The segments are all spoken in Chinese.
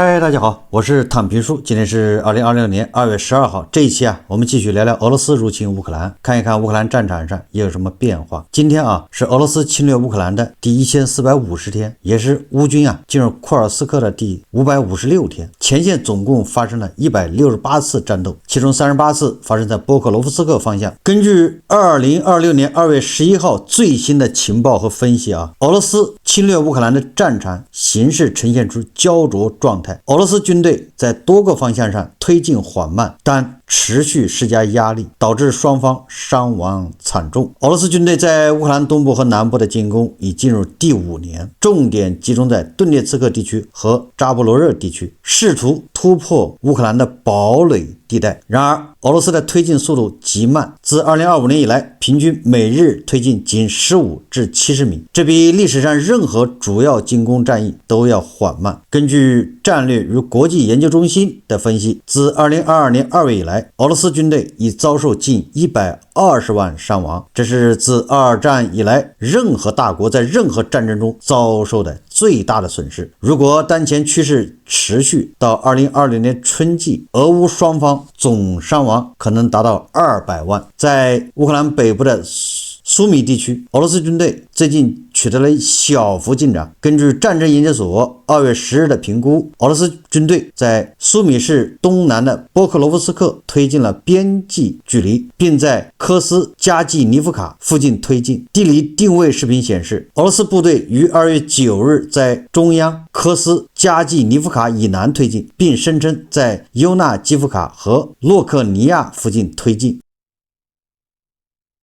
嗨，大家好，我是躺平叔，今天是2026年2月12号。这一期我们继续聊聊俄罗斯入侵乌克兰，看一看乌克兰战场上也有什么变化。今天是俄罗斯侵略乌克兰的第1450天，也是乌军进入库尔斯克的第556天。前线总共发生了168次战斗，其中38次发生在波克罗夫斯克方向。根据2026年2月11号最新的情报和分析俄罗斯侵略乌克兰的战场形势呈现出焦灼状态。俄罗斯军队在多个方向上推进缓慢，但持续施加压力，导致双方伤亡惨重。俄罗斯军队在乌克兰东部和南部的进攻已进入第5年，重点集中在顿涅茨克地区和扎波罗热地区，试图突破乌克兰的堡垒地带。然而俄罗斯的推进速度极慢，自2025年以来，平均每日推进仅15至70米，这比历史上任何主要进攻战役都要缓慢。根据战略与国际研究中心的分析，自2022年2月以来，俄罗斯军队已遭受近120万伤亡，这是自二战以来任何大国在任何战争中遭受的最大的损失。如果当前趋势持续到2020年春季，俄乌双方总伤亡可能达到200万。在乌克兰北部的苏米地区，俄罗斯军队最近取得了小幅进展。根据战争研究所2月10日的评估，俄罗斯军队在苏米市东南的波克罗夫斯克推进了边际距离，并在科斯加季尼夫卡附近推进。地理定位视频显示，俄罗斯部队于2月9日在中央科斯加季尼夫卡以南推进，并声称在尤纳基夫卡和洛克尼亚附近推进。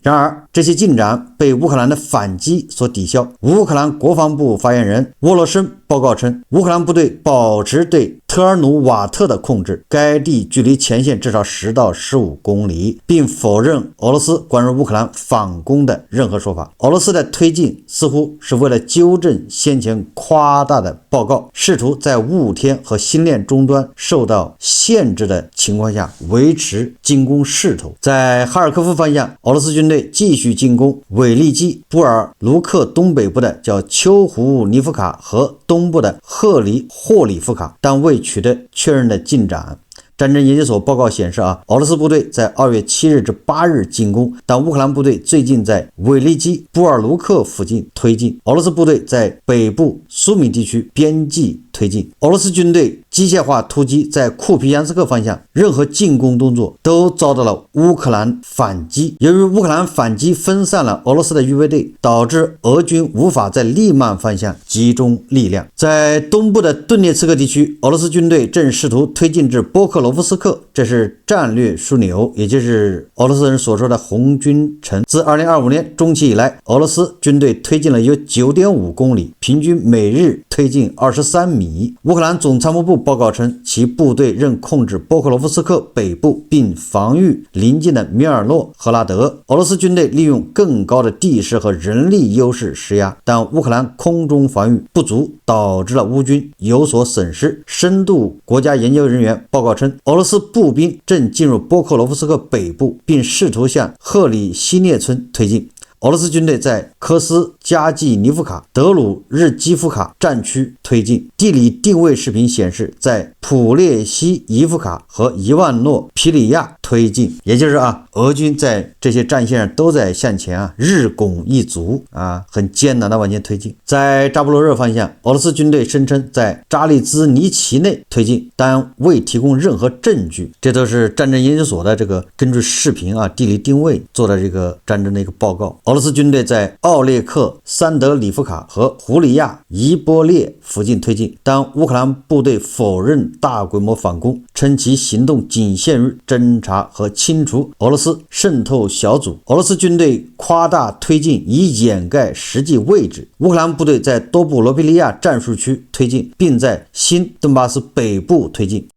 然而，这些进展被乌克兰的反击所抵消。乌克兰国防部发言人沃罗申报告称，乌克兰部队保持对特尔努瓦特的控制，该地距离前线至少10到15公里，并否认俄罗斯关于乌克兰反攻的任何说法。俄罗斯的推进似乎是为了纠正先前夸大的报告，试图在雾天和星链终端受到限制的情况下维持进攻势头。在哈尔科夫方向，俄罗斯军队继续进攻韦利基布尔卢克东北部的叫丘胡尼夫卡和东部的赫里霍里夫卡，但未取得确认的进展。战争研究所报告显示俄罗斯部队在2月7日至8日进攻，但乌克兰部队最近在韦利基布尔卢克附近推进。俄罗斯部队在北部苏米地区边际推进。俄罗斯军队机械化突击在库皮扬斯克方向，任何进攻动作都遭到了乌克兰反击。由于乌克兰反击分散了俄罗斯的预备队，导致俄军无法在利曼方向集中力量。在东部的顿涅茨克地区，俄罗斯军队正试图推进至波克罗夫斯克，这是战略枢纽，也就是俄罗斯人所说的红军城。自2025年中期以来，俄罗斯军队推进了有 9.5 公里，平均每日推进23米。乌克兰总参谋部报告称，其部队仍控制波克罗夫斯克北部，并防御邻近的米尔诺赫拉德。俄罗斯军队利用更高的地势和人力优势施压，但乌克兰空中防御不足，导致了乌军有所损失。深度国家研究人员报告称，俄罗斯步兵正进入波克罗夫斯克北部，并试图向赫里西涅村推进。俄罗斯军队在科斯加季尼夫卡、德鲁日基夫卡战区推进。地理定位视频显示，在普列西伊夫卡和伊万诺皮里亚推进，也就是俄军在这些战线上都在向前日拱一卒很艰难的往前推进。在扎波罗热方向，俄罗斯军队声称在扎利兹尼奇内推进，但未提供任何证据。这都是战争研究所的这个根据视频地理定位做的这个战争的一个报告。俄罗斯军队在奥列克桑德里夫卡和胡里亚伊波列附近推进，但乌克兰部队否认大规模反攻，称其行动仅限于侦察和清除俄罗斯渗透小组。俄罗斯军队夸大推进以掩盖实际位置。乌克兰部队在多布罗皮利亚战术区推进，并在新顿巴斯北部推进。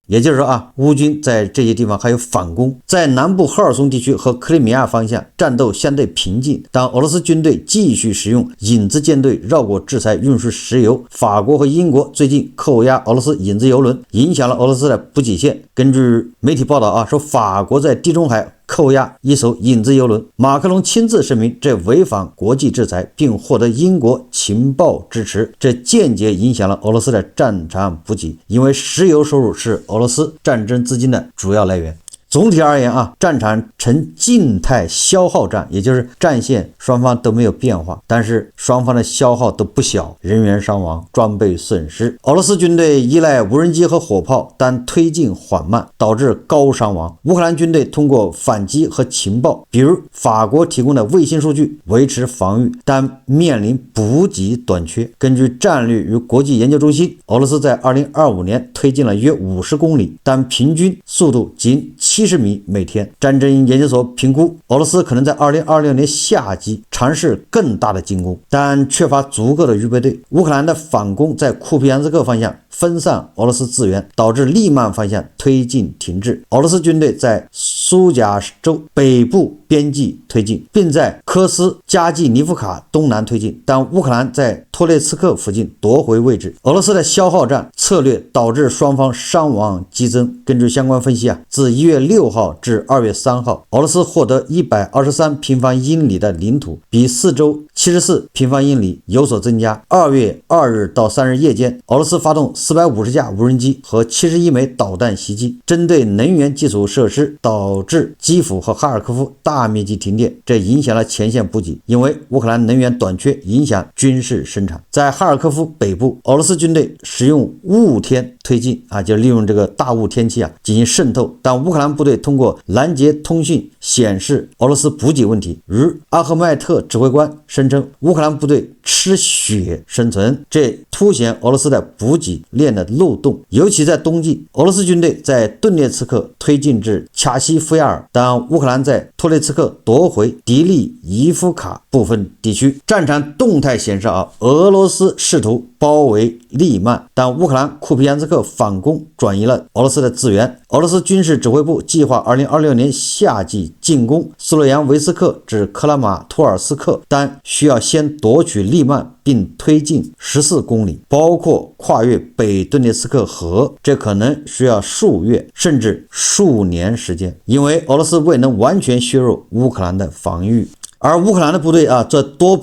也就是说乌军在这些地方还有反攻。在南部赫尔松地区和克里米亚方向战斗相对平静，但俄罗斯军队继续使用影子舰队绕过制裁运输石油。法国和英国最近扣押俄罗斯影子油轮，影响了俄罗斯的补给线。根据媒体报道说法国在地中海扣押一艘影子油轮。马克龙亲自声明这违反国际制裁，并获得英国情报支持，这间接影响了俄罗斯的战场补给，因为石油收入是俄罗斯战争资金的主要来源。总体而言啊，战场呈静态消耗战，也就是战线双方都没有变化，但是双方的消耗都不小，人员伤亡，装备损失。俄罗斯军队依赖无人机和火炮，但推进缓慢，导致高伤亡。乌克兰军队通过反击和情报，比如法国提供的卫星数据维持防御，但面临补给短缺。根据战略与国际研究中心，俄罗斯在2025年推进了约50公里，但平均速度仅70米每天。战争研究所评估，俄罗斯可能在2026年夏季尝试更大的进攻，但缺乏足够的预备队。乌克兰的反攻在库皮扬斯克方向分散俄罗斯资源，导致利曼方向推进停滞。俄罗斯军队在苏贾州北部边际推进，并在科斯加季尼夫卡东南推进，但乌克兰在托列茨克附近夺回位置。俄罗斯的消耗战策略导致双方伤亡激增。根据相关分析自1月6号至2月3号，俄罗斯获得123平方英里的领土，比4周74平方英里有所增加。2月2日到3日夜间，俄罗斯发动450架无人机和71枚导弹袭击，针对能源基础设施，导致基辅和哈尔科夫大面积停电，这影响了前线补给，因为乌克兰能源短缺影响军事生产。在哈尔科夫北部，俄罗斯军队使用雾天推进就利用这个大雾天气进行渗透，但乌克兰部队通过拦截通讯显示俄罗斯补给问题。如阿赫迈特指挥官声称，乌克兰部队吃血生存，这凸显俄罗斯的补给链的漏洞。尤其在冬季，俄罗斯军队在顿涅茨克推进至卡西夫亚尔，但乌克兰在托列茨克夺回迪利伊夫卡部分地区。战场动态显示俄罗斯试图包围利曼，但乌克兰库皮扬斯克反攻转移了俄罗斯的资源。俄罗斯军事指挥部计划2026年夏季进攻斯洛扬维斯克至克拉马托尔斯克，但需要先夺取利曼并推进14公里，包括跨越北顿涅茨克河，这可能需要数月甚至数年时间，因为俄罗斯未能完全削弱乌克兰的防御。而乌克兰的部队在多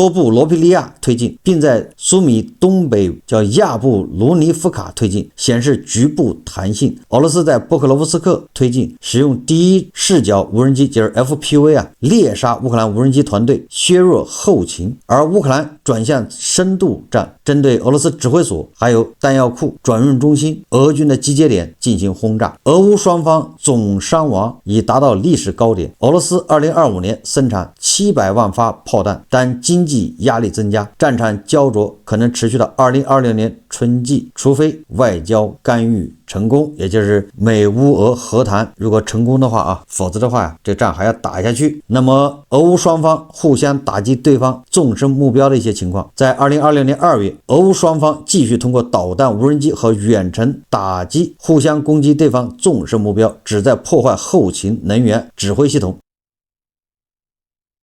布罗皮利亚推进，并在苏米东北叫亚布卢尼夫卡推进，显示局部弹性。俄罗斯在波克罗夫斯克推进，使用第一视角无人机就是 FPV 猎杀乌克兰无人机团队，削弱后勤。而乌克兰转向深度战，针对俄罗斯指挥所还有弹药库、转运中心、俄军的集结点进行轰炸。俄乌双方总伤亡已达到历史高点。俄罗斯2025年生产700万发炮弹，但经济压力增加，战场焦灼可能持续到2026年春季，除非外交干预成功，也就是美乌俄和谈如果成功的话否则的话这战还要打下去。那么俄乌双方互相打击对方纵深目标的一些情况，在2026年2月，俄乌双方继续通过导弹、无人机和远程打击互相攻击对方纵深目标，旨在破坏后勤、能源、指挥系统。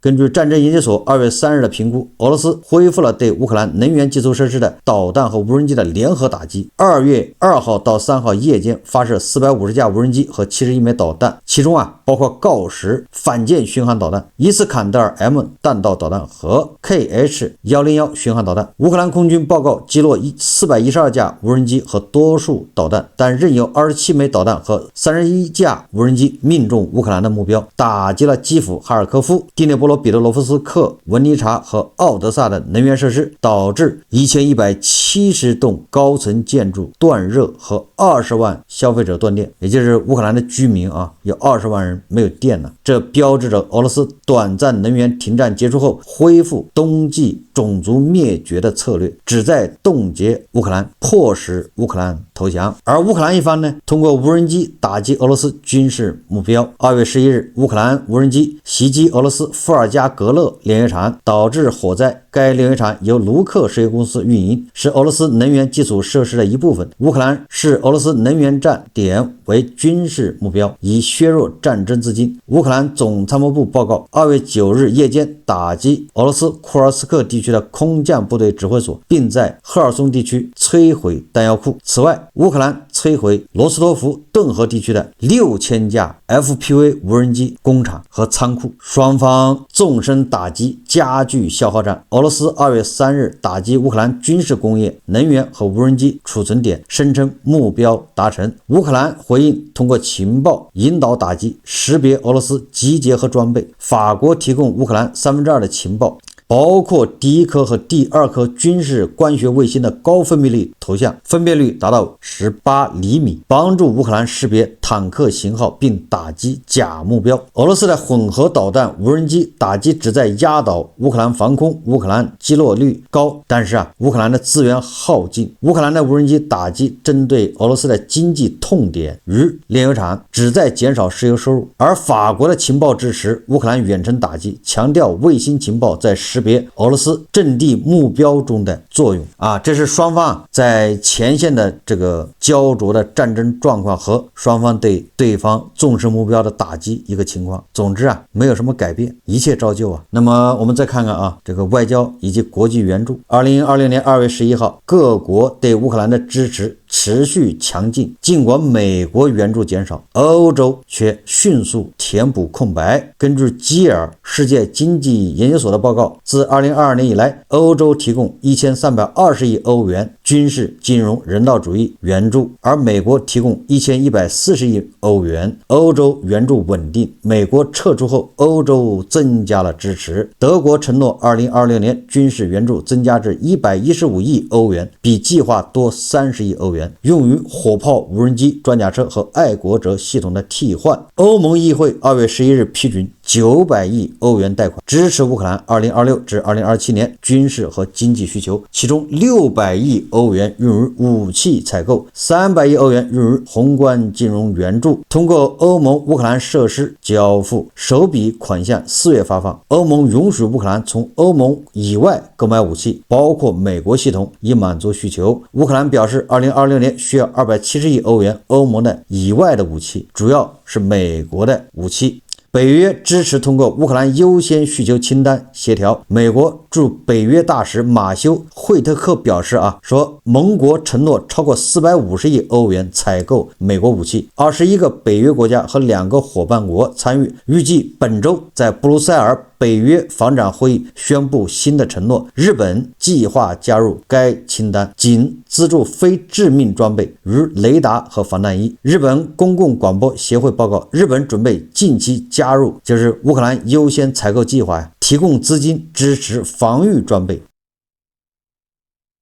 根据战争研究所2月3日的评估，俄罗斯恢复了对乌克兰能源基础设施的导弹和无人机的联合打击。2月2号到3号夜间发射450架无人机和71枚导弹，其中包括锆石反舰巡航导弹、伊斯坎德尔 M 弹道导弹和 KH-101 巡航导弹。乌克兰空军报告击落412架无人机和多数导弹，但仍有27枚导弹和31架无人机命中乌克兰的目标，打击了基辅、哈尔科夫、第聂波罗彼得罗夫斯克、文尼察和奥德萨的能源设施，导致1170栋高层建筑断热和20万消费者断电，也就是乌克兰的居民有20万人没有电了。这标志着俄罗斯短暂能源停战结束后恢复冬季种族灭绝的策略，旨在冻结乌克兰，迫使乌克兰投降。而乌克兰一方呢，通过无人机打击俄罗斯军事目标。2月11日，乌克兰无人机袭击俄罗斯伏尔加格勒炼油厂，导致火灾。该炼油厂由卢克石油公司运营，是俄罗斯能源基础设施的一部分。乌克兰视俄罗斯能源站点为军事目标，以削弱战争资金。乌克兰总参谋部报告，2月9日夜间打击俄罗斯库尔斯克地区的空降部队指挥所，并在赫尔松地区摧毁弹药库。此外，乌克兰摧摧毁罗斯托夫顿河地区的6000架 FPV 无人机工厂和仓库。双方纵深打击，加剧消耗战。俄罗斯2月3日打击乌克兰军事工业、能源和无人机储存点，声称目标达成。乌克兰回应通过情报引导打击，识别俄罗斯集结和装备。法国提供乌克兰2/3的情报，包括第1颗和第2颗军事光学卫星的高分辨率头像，分辨率达到18厘米，帮助乌克兰识别坦克型号并打击假目标。俄罗斯的混合导弹无人机打击旨在压倒乌克兰防空，乌克兰击落率高，但是乌克兰的资源耗尽。乌克兰的无人机打击针对俄罗斯的经济痛点，如炼油厂，旨在减少石油收入。而法国的情报支持乌克兰远程打击，强调卫星情报在识别俄罗斯阵地目标中的作用。这是双方在前线的这个焦灼的战争状况和双方对对方纵深目标的打击一个情况。总之没有什么改变，一切照旧。那么我们再看看这个外交以及国际援助。2026年2月11号，各国对乌克兰的支持持续强劲，尽管美国援助减少，欧洲却迅速填补空白。根据基尔世界经济研究所的报告，自2022年以来，欧洲提供1320亿欧元军事、金融、人道主义援助，而美国提供1140亿欧元。欧洲援助稳定，美国撤出后，欧洲增加了支持。德国承诺2026年军事援助增加至115亿欧元，比计划多30亿欧元，用于火炮、无人机、装甲车和爱国者系统的替换。欧盟议会2月11日批准900亿欧元贷款，支持乌克兰2026至2027年军事和经济需求，其中600亿欧元用于武器采购，300亿欧元用于宏观金融援助。通过欧盟乌克兰设施交付，首笔款项4月发放。欧盟允许乌克兰从欧盟以外购买武器，包括美国系统，以满足需求。乌克兰表示2026年需要270亿欧元欧盟的以外的武器，主要是美国的武器。北约支持通过乌克兰优先需求清单协调。美国驻北约大使马修·惠特克表示说盟国承诺超过450亿欧元采购美国武器。21个北约国家和2个伙伴国参与，预计本周在布鲁塞尔北约防长会议宣布新的承诺。日本计划加入该清单，仅资助非致命装备，如雷达和防弹衣。日本公共广播协会报告，日本准备近期加入就是乌克兰优先采购计划，提供资金支持防御装备。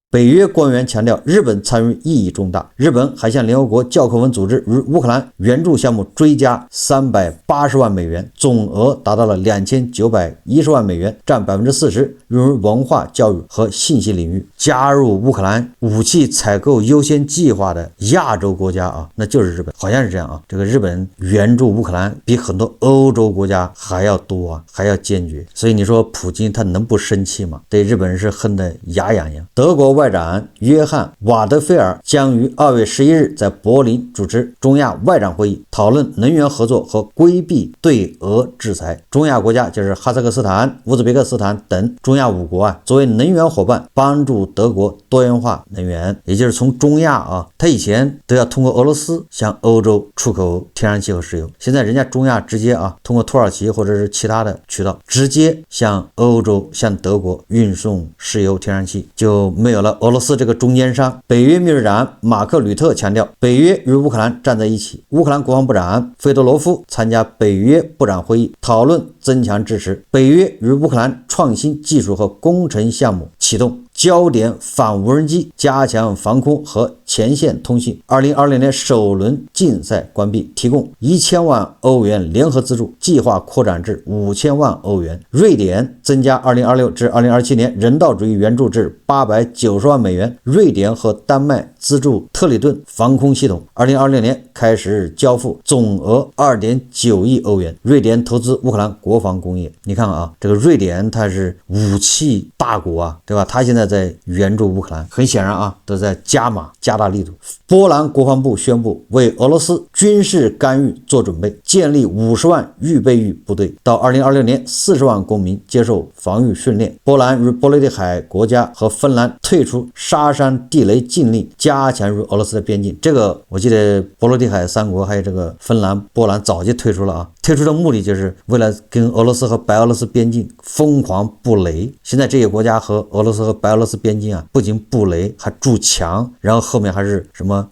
北约官员强调，日本参与意义重大。日本还向联合国教科文组织与乌克兰援助项目追加380万美元，总额达到了2910万美元，占40%，用于文化、教育和信息领域。加入乌克兰武器采购优先计划的亚洲国家那就是日本，好像是这样这个日本援助乌克兰比很多欧洲国家还要多还要坚决。所以你说普京他能不生气吗？对日本人是恨得牙痒痒。德国外长约翰·瓦德菲尔将于2月11日在柏林主持中亚外长会议，讨论能源合作和规避对俄制裁。中亚国家就是哈萨克斯坦、乌兹别克斯坦等中亚5国作为能源伙伴，帮助德国多元化能源。也就是从中亚他以前都要通过俄罗斯向欧洲出口天然气和石油，现在人家中亚直接通过土耳其或者是其他的渠道直接向欧洲、向德国运送石油、天然气，就没有了俄罗斯这个中间商。北约秘书长马克吕特强调，北约与乌克兰站在一起。乌克兰国防部长费多罗夫参加北约部长会议，讨论增强支持。北约与乌克兰创新技术和工程项目启动，焦点反无人机，加强防空和前线通信。2020年首轮竞赛关闭，提供1000万欧元联合资助，计划扩展至5000万欧元。瑞典增加2026至2027年人道主义援助至890万美元。瑞典和丹麦资助特里顿防空系统，2026年开始交付，总额2.9亿欧元。瑞典投资乌克兰国防工业。你看这个瑞典它是武器大国对吧？它现在在援助乌克兰。很显然啊，都在加大力度。波兰国防部宣布为俄罗斯军事干预做准备，建立50万预备役部队，到2026年40万公民接受防御训练。波兰与波罗的海国家和芬兰退出沙山地雷禁令，加强与俄罗斯的边境。这个我记得波罗的海三国还有这个芬兰、波兰早就退出了啊。退出的目的就是为了跟俄罗斯和白俄罗斯边境疯狂布雷。现在这些国家和俄罗斯和白俄罗斯边境啊，不仅布雷，还筑墙，然后后面还是什么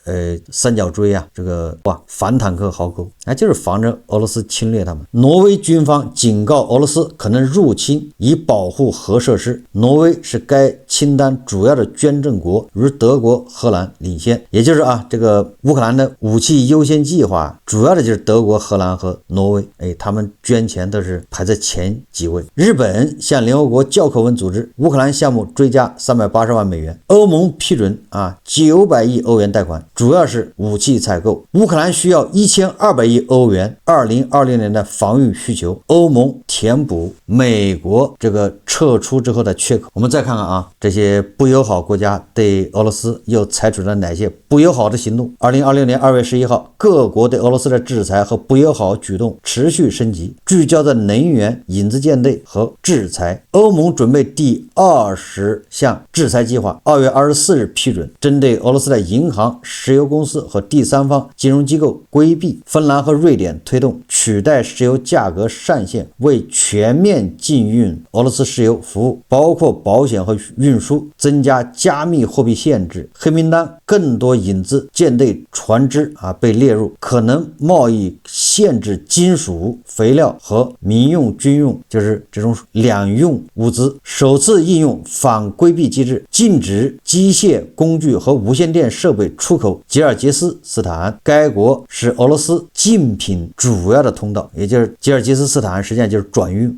三角锥啊，这个反坦克壕沟，就是防着俄罗斯侵略他们。挪威军方警告俄罗斯可能入侵，以保护核设施。挪威是该清单主要的捐赠国，与德国、荷兰领先。也就是这个乌克兰的武器优先计划，主要的就是德国、荷兰和挪威。他们捐钱都是排在前几位。日本向联合国教科文组织乌克兰项目追加380万美元。欧盟批准900亿欧元贷款，主要是武器采购。乌克兰需要1200亿欧元2020年的防御需求，欧盟填补美国这个撤出之后的缺口。我们再看看这些不友好国家对俄罗斯又采取了哪些不友好的行动。2026年2月11号，各国对俄罗斯的制裁和不友好举动持续升级，聚焦在能源、影子舰队和制裁。欧盟准备第20项制裁计划，2月24日批准，针对俄罗斯的银行、石油公司和第三方金融机构规避。芬兰和瑞典推动取代石油价格上限，为全面禁运俄罗斯石油服务，包括保险和运输，增加加密货币限制。黑名单更多影子舰队船只被列入，可能贸易限制金属、肥料和民用军用，就是这种两用物资。首次应用反规避机制，禁止机械工具和无线电设备出口吉尔吉斯斯坦。该国是俄罗斯竞品主要的通道，也就是吉尔吉斯斯坦实际上就是转运。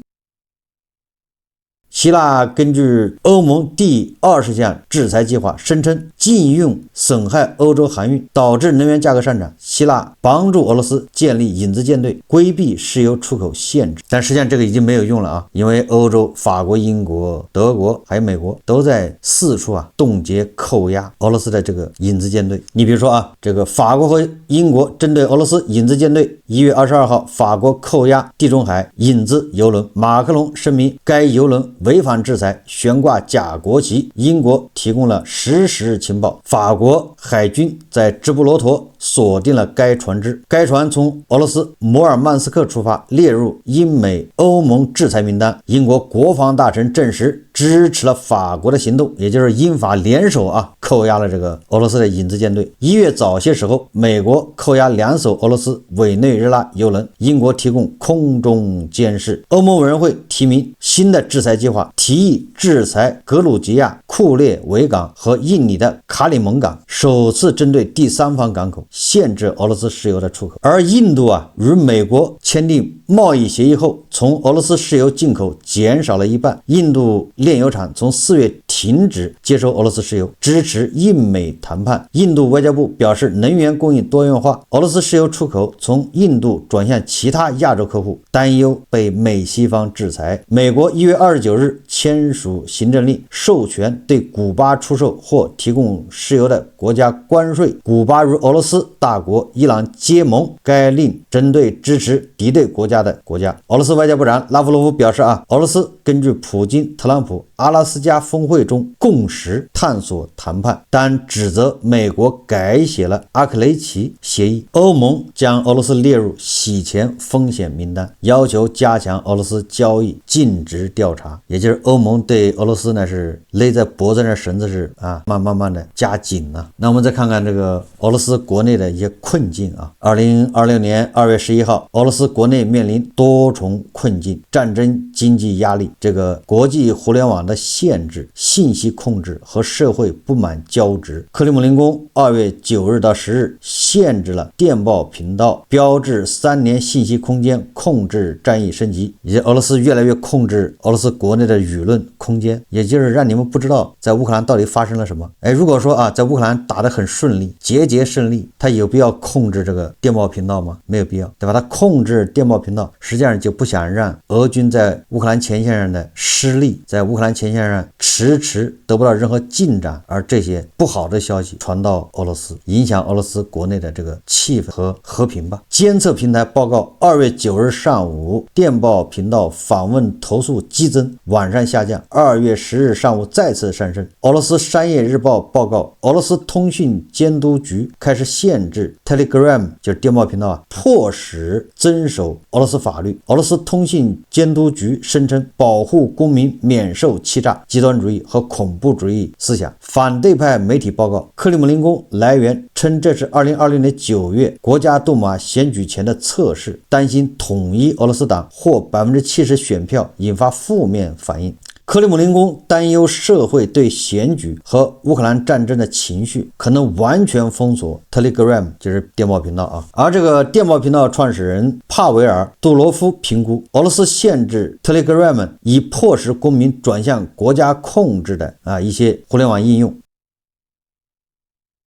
希腊根据欧盟第20项制裁计划，声称禁用损害欧洲航运，导致能源价格上涨。希腊帮助俄罗斯建立影子舰队，规避石油出口限制。但实际上这个已经没有用了因为欧洲法国、英国、德国还有美国都在四处冻结扣押俄罗斯的这个影子舰队。你比如说这个法国和英国针对俄罗斯影子舰队，1月22号法国扣押地中海影子邮轮，马克龙声明该邮轮违反制裁，悬挂假国旗。英国提供了实时情报，法国海军在直布罗陀锁定了该船只。该船从俄罗斯摩尔曼斯克出发，列入英美欧盟制裁名单。英国国防大臣证实支持了法国的行动，也就是英法联手扣押了这个俄罗斯的影子舰队。1月早些时候，美国扣押2艘俄罗斯委内瑞拉油轮，英国提供空中监视。欧盟委员会提名新的制裁计划，提议制裁格鲁吉亚库列维港和印尼的卡里蒙港，首次针对第三方港口限制俄罗斯石油的出口。而印度与美国签订贸易协议后，从俄罗斯石油进口减少了一半。印度炼油厂从4月停止接收俄罗斯石油，支持印美谈判。印度外交部表示，能源供应多元化，俄罗斯石油出口从印度转向其他亚洲客户，担忧被美西方制裁。美国1月29日签署行政令，授权对古巴出售或提供石油的国家关税。古巴与俄罗斯、大国、伊朗结盟，该令针对支持敌对国家的国家。俄罗斯外交部长拉夫罗夫表示俄罗斯根据普京、特朗普阿拉斯加峰会中共识探索谈判，但指责美国改写了阿克雷奇协议。欧盟将俄罗斯列入洗钱风险名单，要求加强俄罗斯交易，尽职调查。也就是欧盟对俄罗斯呢是勒在脖子上的绳子是慢慢的加紧了。那我们再看看这个俄罗斯国内的一些困境2026年2月11号，俄罗斯国内面临多重困境，战争、经济压力，这个国际互联网的限制、信息控制和社会不满交织。克里姆林宫2月9日到10日限制了电报频道，标志3年信息空间控制战役升级，以及俄罗斯越来越控制俄罗斯国内的舆论空间，也就是让你们不知道在乌克兰到底发生了什么。如果说在乌克兰打得很顺利，节节胜利，他有必要控制这个电报频道吗？没有必要，对吧？他控制电报频道，实际上就不想让俄军在乌克兰前线上的失利，在乌克兰前线上迟迟得不到任何进展，而这些不好的消息传到俄罗斯，影响俄罗斯国内的这个气氛和和平吧。监测平台报告2月9日上午电报频道访问投诉激增，晚上下降，2月10日上午再次上升。俄罗斯商业日报报告，俄罗斯通讯监督局开始限制 Telegram 就是电报频道迫使遵守俄罗斯法律。俄罗斯通信监督局声称保护公民免受欺诈、极端主义和恐怖主义思想。反对派媒体报告，克里姆林宫来源称这是2026年9月国家杜马选举前的测试，担心统一俄罗斯党获 70% 选票，引发负面反应。克里姆林宫担忧社会对选举和乌克兰战争的情绪可能完全封锁 Telegram 就是电报频道而这个电报频道创始人帕维尔·杜罗夫评估，俄罗斯限制 Telegram 以迫使公民转向国家控制的一些互联网应用。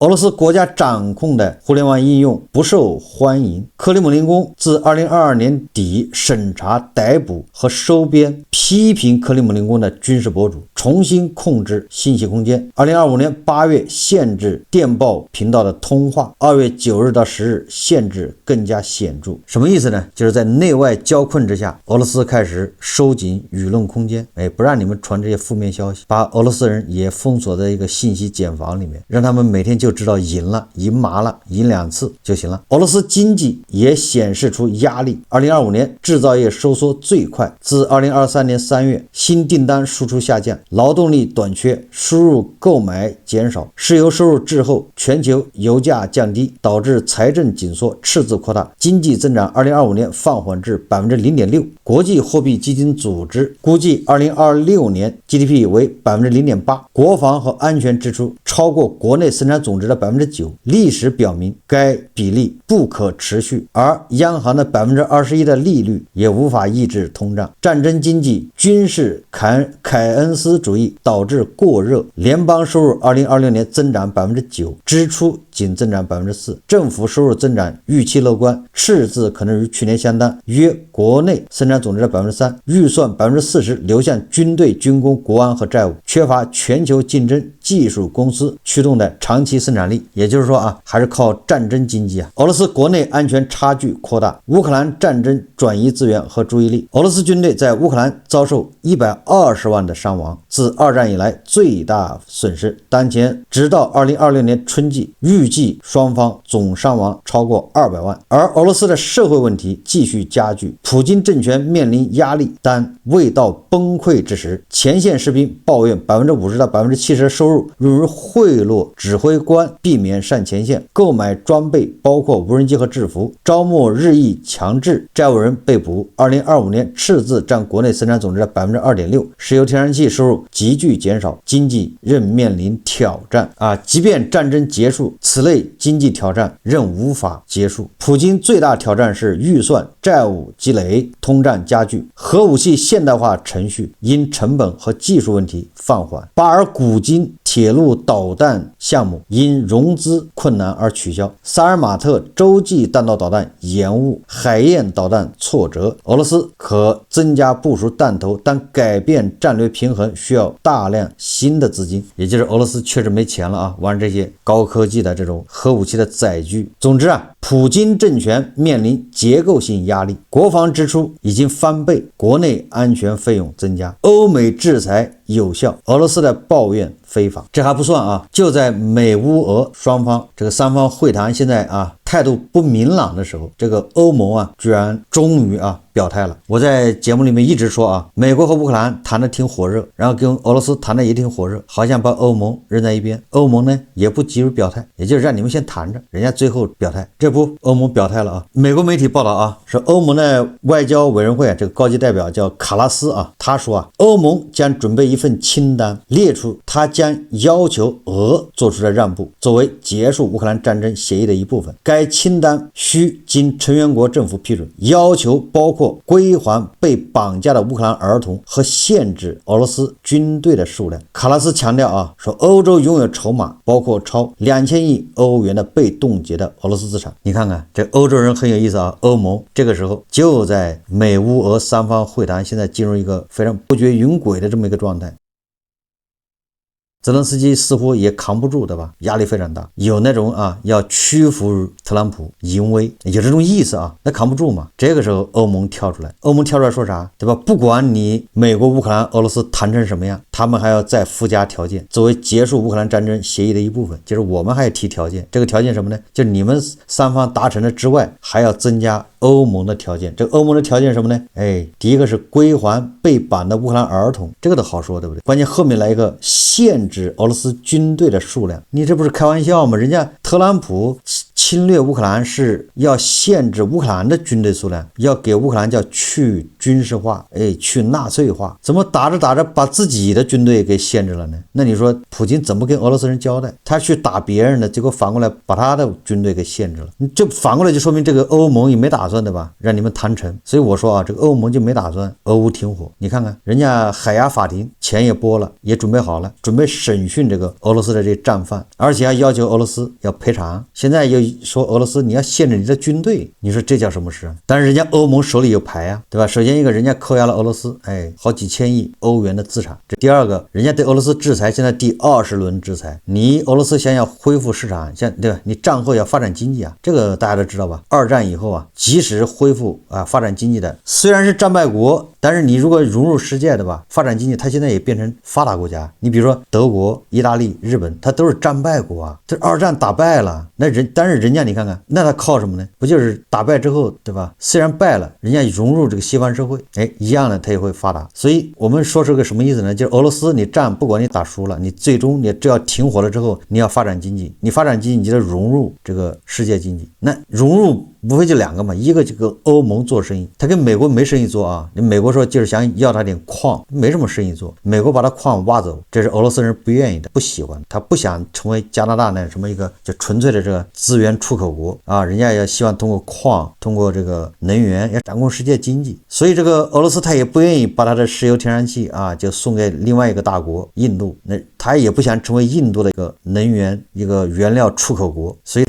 俄罗斯国家掌控的互联网应用不受欢迎。克里姆林宫自2022年底审查、逮捕和收编批评克里姆林宫的军事博主，重新控制信息空间。2025年8月限制电报频道的通话，2月9日到10日限制更加显著。什么意思呢？就是在内外交困之下，俄罗斯开始收紧舆论空间，不让你们传这些负面消息，把俄罗斯人也封锁在一个信息茧房里面，让他们每天就知道赢了、赢麻了、赢2次就行了。俄罗斯经济也显示出压力。2025年制造业收缩最快，自2023年3月，新订单输出下降，劳动力短缺，输入购买减少，石油收入滞后，全球油价降低，导致财政紧缩，赤字扩大，经济增长2025年放缓至 0.6%。国际货币基金组织估计2026年 GDP 为 0.8%， 国防和安全支出超过国内生产总值的 9%。 历史表明该比例不可持续，而央行的 21% 的利率也无法抑制通胀。战争经济、军事凯恩斯主义导致过热，联邦收入2026年增长 9%， 支出仅增长 4%， 政府收入增长预期乐观，赤字可能与去年相当，约国内生产总值的 3%， 预算 40% 流向军队、军工、国安和债务，缺乏全球竞争技术公司驱动的长期生产力。也就是说还是靠战争经济俄罗斯国内安全差距扩大，乌克兰战争转移资源和注意力。俄罗斯军队在乌克兰遭受120万的伤亡，自二战以来最大损失。当前直到2026年春季，预计双方总伤亡超过200万。而俄罗斯的社会问题继续加剧，普京政权面临压力，但未到崩溃之时。前线士兵抱怨 50% 到 70% 的收入用于贿赂指挥官，避免上前线，购买装备包括无人机和制服，招募日益强制，债务人被捕。2025年赤字占国内生产总值的 2.6%， 石油天然气收入急剧减少，经济仍面临挑战即便战争结束，此类经济挑战仍无法结束。普京最大挑战是预算、债务积累、通胀加剧，核武器现代化程序因成本和技术问题放缓，巴尔古金铁路导弹项目因融资困难而取消，萨尔马特洲际弹道导弹延误，海燕导弹挫折。俄罗斯可增加部署弹头，但改变战略平衡需要大量新的资金，也就是俄罗斯确实没钱了玩这些高科技的这种核武器的载具。总之普京政权面临结构性压力，国防支出已经翻倍，国内安全费用增加，欧美制裁有效，俄罗斯的抱怨非法。这还不算就在美乌俄双方这个三方会谈现在态度不明朗的时候，这个欧盟居然终于表态了。我在节目里面一直说美国和乌克兰谈的挺火热，然后跟俄罗斯谈的也挺火热，好像把欧盟扔在一边。欧盟呢也不急于表态，也就是让你们先谈着，人家最后表态。这不欧盟表态了美国媒体报道是欧盟的外交委员会这个高级代表叫卡拉斯他说欧盟将准备一一份清单，列出他将要求俄做出的让步作为结束乌克兰战争协议的一部分。该清单需经成员国政府批准，要求包括归还被绑架的乌克兰儿童和限制俄罗斯军队的数量。卡拉斯强调说欧洲拥有筹码，包括超2000亿欧元的被冻结的俄罗斯资产。你看看这欧洲人很有意思欧盟这个时候就在美乌俄三方会谈现在进入一个非常不绝云诡的这么一个状态。泽连斯基似乎也扛不住，对吧？压力非常大，有那种要屈服特朗普淫威，有这种意思那扛不住嘛。这个时候欧盟跳出来说啥，对吧？不管你美国、乌克兰、俄罗斯谈成什么样，他们还要再附加条件，作为结束乌克兰战争协议的一部分，就是我们还要提条件。这个条件什么呢？就是你们三方达成的之外，还要增加欧盟的条件。这个欧盟的条件是什么呢？第一个是归还被绑的乌克兰儿童，这个都好说，对不对？关键后面来一个限制俄罗斯军队的数量，你这不是开玩笑吗？人家特朗普侵略乌克兰是要限制乌克兰的军队数量，要给乌克兰叫去军事化，去纳粹化，怎么打着打着把自己的军队给限制了呢？那你说普京怎么跟俄罗斯人交代？他去打别人的，结果反过来把他的军队给限制了，这反过来就说明这个欧盟也没打算，对吧？让你们谈成。所以我说这个欧盟就没打算俄乌停火。你看看人家海牙法庭钱也拨了，也准备好了，准备审讯这个俄罗斯的这个战犯，而且还要求俄罗斯要赔偿。现在又说俄罗斯你要限制你的军队，你说这叫什么事？但是人家欧盟手里有牌对吧？首先一个人家扣押了俄罗斯好几千亿欧元的资产，这第二个人家对俄罗斯制裁，现在第20轮制裁，你俄罗斯想要恢复市场，对吧？你战后要发展经济这个大家都知道吧？二战以后及时恢复发展经济的，虽然是战败国，但是你如果融入世界的吧，发展经济它现在也变成发达国家。你比如说德国、意大利、日本，它都是战败国这二战打败了，但是人家你看看，那他靠什么呢？不就是打败之后，对吧？虽然败了，人家融入这个西方社会，一样的他也会发达。所以我们说是个什么意思呢？就是俄罗斯你战，不管你打输了，你最终你只要停火了之后，你要发展经济，你发展经济你就得融入这个世界经济。那融入无非就两个嘛，一个就跟欧盟做生意，他跟美国没生意做美国说就是想要他点矿，没什么生意做，美国把他矿挖走，这是俄罗斯人不愿意的，不喜欢，他不想成为加拿大那什么一个就纯粹的这个资源出口国人家也希望通过矿，通过这个能源要掌控世界经济。所以这个俄罗斯他也不愿意把他的石油天然气就送给另外一个大国印度，那他也不想成为印度的一个能源一个原料出口国，所以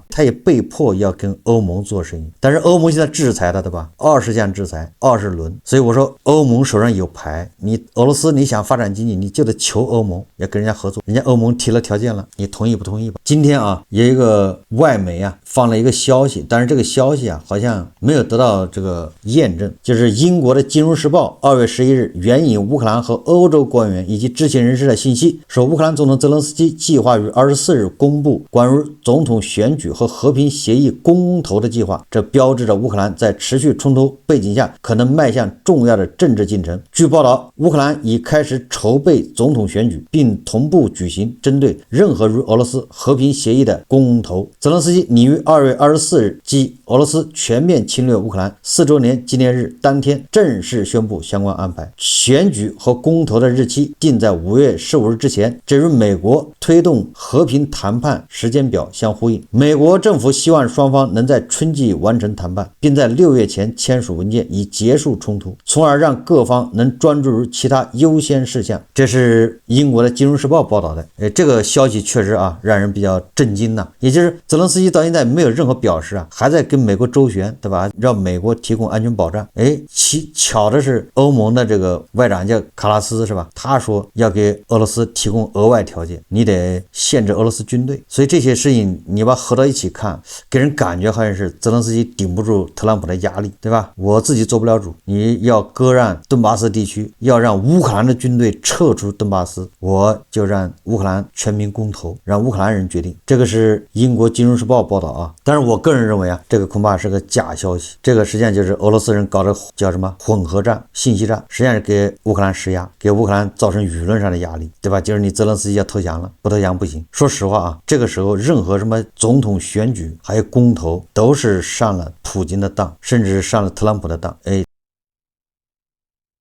他也被迫要跟欧盟做生意。但是欧盟现在制裁他，对吧？20项制裁20轮，所以我说欧盟手上有牌，你俄罗斯你想发展经济，你就得求欧盟要跟人家合作，人家欧盟提了条件了，你同意不同意吧？今天有一个外媒放了一个消息，但是这个消息好像没有得到这个验证，就是英国的金融时报2月11日援引乌克兰和欧洲官员以及知情人士的信息说，乌克兰总统泽连斯基计划于24日公布关于总统选举和和平协议公投的计划，这标志着乌克兰在持续冲突背景下可能迈向重要的政治进程。据报道，乌克兰已开始筹备总统选举，并同步举行针对任何与俄罗斯和平协议的公投。泽连斯基拟于2月24日，即俄罗斯全面侵略乌克兰4周年纪念日当天正式宣布相关安排。选举和公投的日期定在5月15日之前，这与美国推动和平谈判时间表相呼应。美国政府希望双方能在春季完成谈判，并在6月前签署文件以结束冲突，从而让各方能专注于其他优先事项。这是英国的金融时报报道的。这个消息确实让人比较震惊也就是泽连斯基到现在没有任何表示还在跟美国周旋，对吧？让美国提供安全保障。巧的是欧盟的这个外长叫卡拉斯，是吧？他说要给俄罗斯提供额外条件，你得限制俄罗斯军队。所以这些事情你把合到一起看，给人感觉好像是泽连斯基顶不住特朗普的压力，对吧？我自己做不了主，你要割让顿巴斯地区，要让乌克兰的军队撤出顿巴斯，我就让乌克兰全民公投，让乌克兰人决定。这个是英国金融时报报道但是我个人认为这个恐怕是个假消息，这个实际上就是俄罗斯人搞的叫什么混合战、信息战，实际上是给乌克兰施压，给乌克兰造成舆论上的压力，对吧？就是你泽连斯基要投降了，不投降不行。说实话这个时候任何什么总统选举还有公投都是上了普京的当，甚至是上了特朗普的当。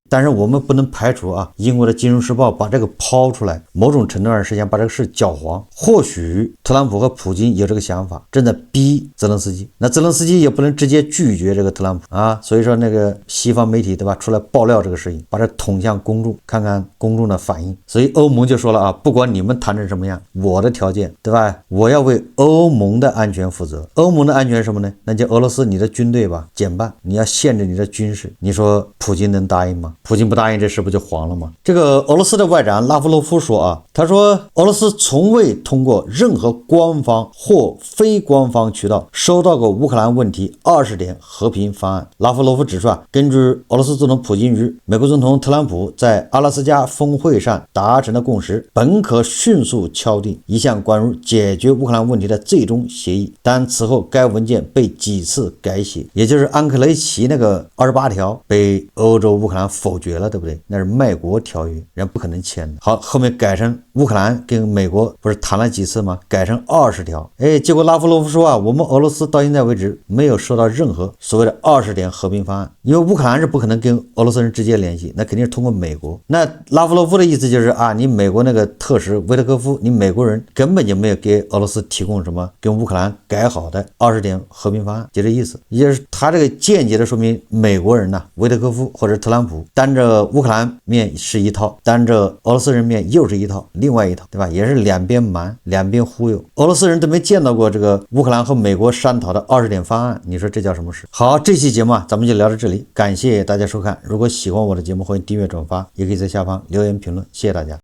但是我们不能排除啊，英国的《金融时报》把这个抛出来，某种程度上是想把这个事搅黄。或许特朗普和普京有这个想法，正在逼泽连斯基，那泽连斯基也不能直接拒绝这个特朗普啊，所以说那个西方媒体对吧，出来爆料这个事情，把这捅向公众，看看公众的反应。所以欧盟就说了啊，不管你们谈成什么样，我的条件对吧，我要为欧盟的安全负责。欧盟的安全是什么呢？那就俄罗斯你的军队吧减半，你要限制你的军事，你说普京能答应吗？普京不答应，这事不就黄了吗？这个俄罗斯的外长拉夫罗夫说啊，他说俄罗斯从未通过任何官方或非官方渠道收到过乌克兰问题20点和平方案。拉夫罗夫指出啊，根据俄罗斯总统普京与美国总统特朗普在阿拉斯加峰会上达成的共识，本可迅速敲定一项关于解决乌克兰问题的最终协议，但此后该文件被几次改写，也就是安克雷奇那个28条被欧洲乌克兰否决了，对不对？那是卖国条约，人不可能签的。好，后面改成乌克兰跟美国不是谈了几次吗？改成20条。结果拉夫罗夫说啊，我们俄罗斯到现在为止没有收到任何所谓的20点和平方案，因为乌克兰是不可能跟俄罗斯人直接联系，那肯定是通过美国。那拉夫罗夫的意思就是啊，你美国那个特使维特科夫，你美国人根本就没有给俄罗斯提供什么跟乌克兰改好的20点和平方案，就这意思。也就是他这个间接的说明美国人呢，维特科夫或者特朗普当着乌克兰面是一套，当着俄罗斯人面又是一套，另外一套，对吧？也是两边瞒，两边忽悠。俄罗斯人都没见到过这个乌克兰和美国商讨的20点方案，你说这叫什么事？好，这期节目啊，咱们就聊到这里，感谢大家收看。如果喜欢我的节目，欢迎订阅转发，也可以在下方留言评论，谢谢大家。